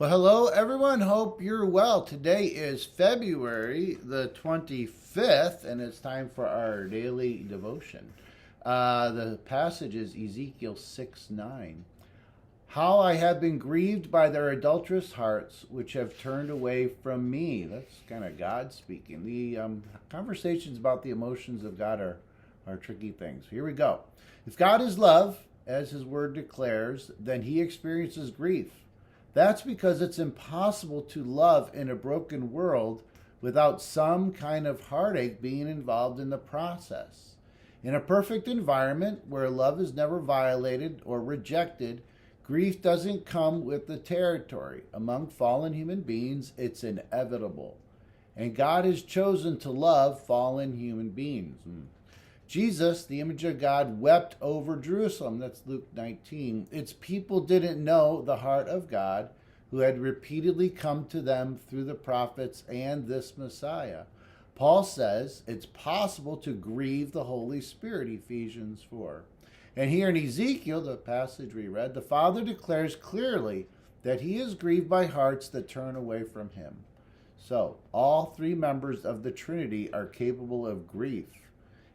Well, hello everyone. Hope you're well. Today is February the 25th, and it's time for our daily devotion. The passage is Ezekiel 6:9. How I have been grieved by their adulterous hearts, which have turned away from me. That's kind of God speaking. The conversations about the emotions of God are tricky things. Here we go. If God is love, as his word declares, then he experiences grief. That's because it's impossible to love in a broken world without some kind of heartache being involved in the process. In a perfect environment where love is never violated or rejected, grief doesn't come with the territory. Among fallen human beings, it's inevitable. And God has chosen to love fallen human beings. Jesus, the image of God, wept over Jerusalem. That's Luke 19. Its people didn't know the heart of God, who had repeatedly come to them through the prophets and this Messiah. Paul says it's possible to grieve the Holy Spirit, Ephesians 4. And here in Ezekiel, the passage we read, the Father declares clearly that he is grieved by hearts that turn away from him. So, all three members of the Trinity are capable of grief.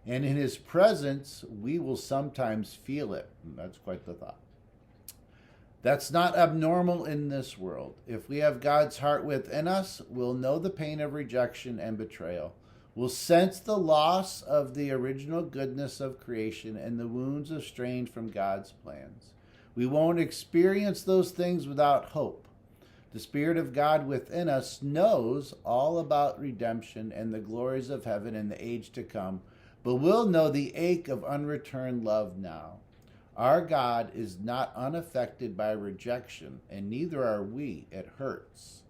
And in his presence, we will sometimes feel it. That's quite the thought. That's not abnormal in this world. If we have God's heart within us, we'll know the pain of rejection and betrayal. We'll sense the loss of the original goodness of creation and the wounds of strain from God's plans. We won't experience those things without hope. The Spirit of God within us knows all about redemption and the glories of heaven and the age to come, but we'll know the ache of unreturned love now. Our God is not unaffected by rejection, and neither are we. It hurts.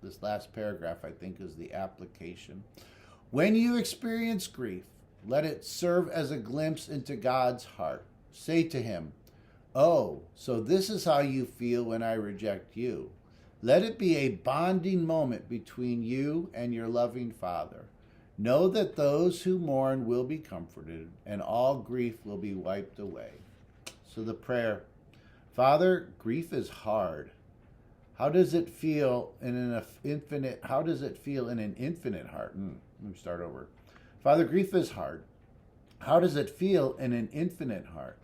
This last paragraph, I think, is the application. When you experience grief, let it serve as a glimpse into God's heart. Say to him, "Oh, so this is how you feel when I reject you." Let it be a bonding moment between you and your loving Father. Know that those who mourn will be comforted, and all grief will be wiped away. So the prayer, Father, grief is hard. How does it feel in an infinite heart? Let me start over. Father, grief is hard. How does it feel in an infinite heart?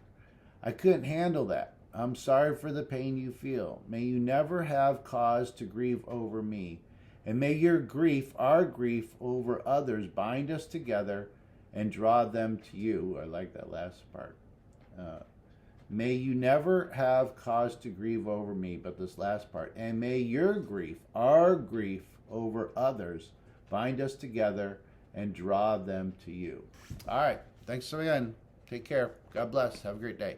I couldn't handle that. I'm sorry for the pain you feel. May you never have cause to grieve over me. And may your grief, our grief over others, bind us together and draw them to you. I like that last part. May you never have cause to grieve over me, but this last part. And may your grief, our grief over others, bind us together and draw them to you. All right. Thanks again. Take care. God bless. Have a great day.